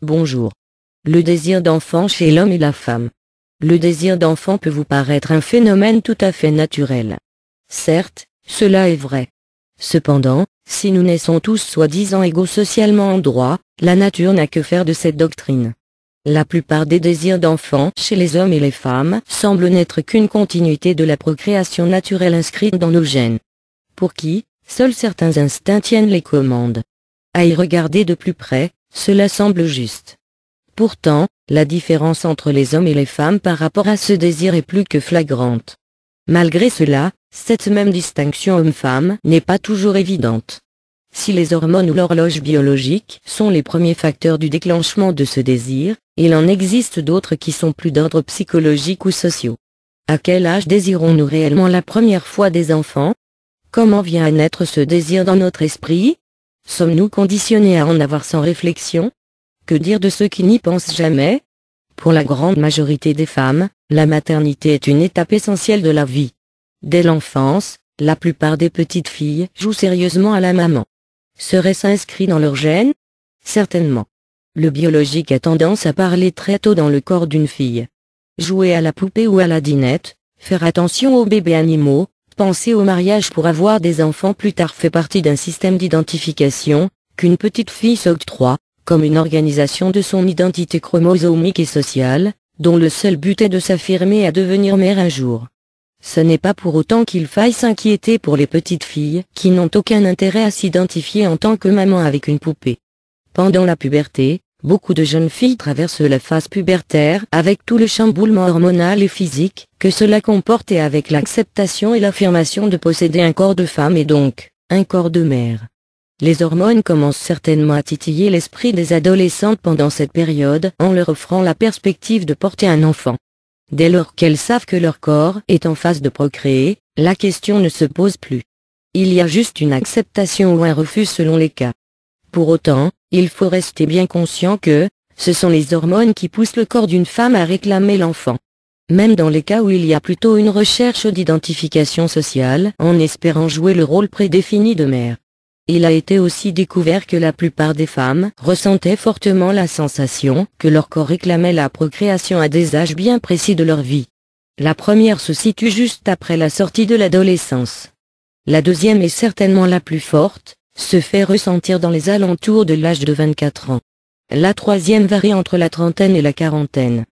Bonjour. Le désir d'enfant chez l'homme et la femme. Le désir d'enfant peut vous paraître un phénomène tout à fait naturel. Certes, cela est vrai. Cependant, si nous naissons tous soi-disant égaux socialement en droit, la nature n'a que faire de cette doctrine. La plupart des désirs d'enfant chez les hommes et les femmes semblent n'être qu'une continuité de la procréation naturelle inscrite dans nos gènes. Pour qui, seuls certains instincts tiennent les commandes. À y regarder de plus près, cela semble juste. Pourtant, la différence entre les hommes et les femmes par rapport à ce désir est plus que flagrante. Malgré cela, cette même distinction homme-femme n'est pas toujours évidente. Si les hormones ou l'horloge biologique sont les premiers facteurs du déclenchement de ce désir, il en existe d'autres qui sont plus d'ordre psychologique ou sociaux. À quel âge désirons-nous réellement la première fois des enfants? Comment vient à naître ce désir dans notre esprit? Sommes-nous conditionnés à en avoir sans réflexion? Que dire de ceux qui n'y pensent jamais? Pour la grande majorité des femmes, la maternité est une étape essentielle de la vie. Dès l'enfance, la plupart des petites filles jouent sérieusement à la maman. Serait-ce inscrit dans leur gène? Certainement. Le biologique a tendance à parler très tôt dans le corps d'une fille. Jouer à la poupée ou à la dinette, faire attention aux bébés animaux, penser au mariage pour avoir des enfants plus tard fait partie d'un système d'identification, qu'une petite fille s'octroie, comme une organisation de son identité chromosomique et sociale, dont le seul but est de s'affirmer à devenir mère un jour. Ce n'est pas pour autant qu'il faille s'inquiéter pour les petites filles qui n'ont aucun intérêt à s'identifier en tant que maman avec une poupée. Pendant la puberté, beaucoup de jeunes filles traversent la phase pubertaire avec tout le chamboulement hormonal et physique que cela comporte et avec l'acceptation et l'affirmation de posséder un corps de femme et donc, un corps de mère. Les hormones commencent certainement à titiller l'esprit des adolescentes pendant cette période en leur offrant la perspective de porter un enfant. Dès lors qu'elles savent que leur corps est en phase de procréer, la question ne se pose plus. Il y a juste une acceptation ou un refus selon les cas. Pour autant, il faut rester bien conscient que, ce sont les hormones qui poussent le corps d'une femme à réclamer l'enfant. Même dans les cas où il y a plutôt une recherche d'identification sociale en espérant jouer le rôle prédéfini de mère. Il a été aussi découvert que la plupart des femmes ressentaient fortement la sensation que leur corps réclamait la procréation à des âges bien précis de leur vie. La première se situe juste après la sortie de l'adolescence. La deuxième est certainement la plus forte, se fait ressentir dans les alentours de l'âge de 24 ans. La troisième varie entre la trentaine et la quarantaine.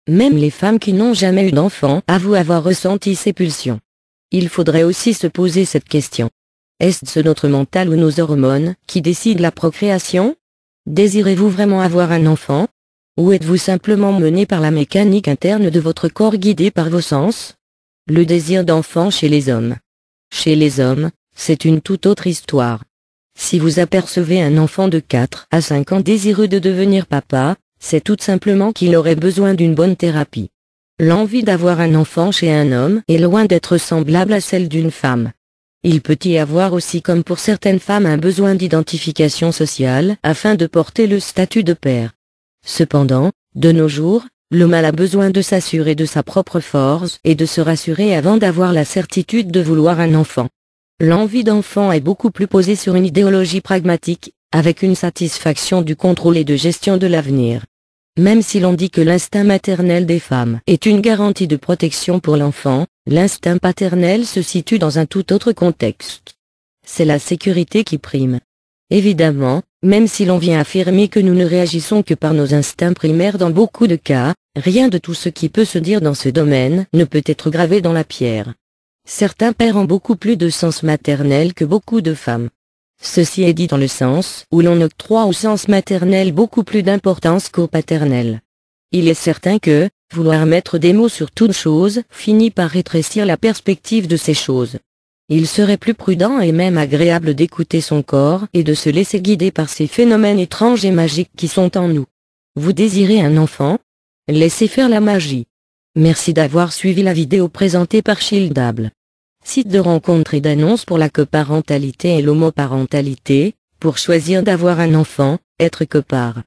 Même les femmes qui n'ont jamais eu d'enfant avouent avoir ressenti ces pulsions. Il faudrait aussi se poser cette question. Est-ce notre mental ou nos hormones qui décident la procréation? Désirez-vous vraiment avoir un enfant? Ou êtes-vous simplement mené par la mécanique interne de votre corps guidé par vos sens? Le désir d'enfant chez les hommes. Chez les hommes, c'est une toute autre histoire. Si vous apercevez un enfant de 4 à 5 ans désireux de devenir papa, c'est tout simplement qu'il aurait besoin d'une bonne thérapie. L'envie d'avoir un enfant chez un homme est loin d'être semblable à celle d'une femme. Il peut y avoir aussi comme pour certaines femmes un besoin d'identification sociale afin de porter le statut de père. Cependant, de nos jours, l'homme a besoin de s'assurer de sa propre force et de se rassurer avant d'avoir la certitude de vouloir un enfant. L'envie d'enfant est beaucoup plus posée sur une idéologie pragmatique, avec une satisfaction du contrôle et de gestion de l'avenir. Même si l'on dit que l'instinct maternel des femmes est une garantie de protection pour l'enfant, l'instinct paternel se situe dans un tout autre contexte. C'est la sécurité qui prime. Évidemment, même si l'on vient affirmer que nous ne réagissons que par nos instincts primaires dans beaucoup de cas, rien de tout ce qui peut se dire dans ce domaine ne peut être gravé dans la pierre. Certains pères ont beaucoup plus de sens maternel que beaucoup de femmes. Ceci est dit dans le sens où l'on octroie au sens maternel beaucoup plus d'importance qu'au paternel. Il est certain que, vouloir mettre des mots sur toute chose finit par rétrécir la perspective de ces choses. Il serait plus prudent et même agréable d'écouter son corps et de se laisser guider par ces phénomènes étranges et magiques qui sont en nous. Vous désirez un enfant? Laissez faire la magie. Merci d'avoir suivi la vidéo présentée par Shieldable. Site de rencontre et d'annonce pour la coparentalité et l'homoparentalité, pour choisir d'avoir un enfant, être copar.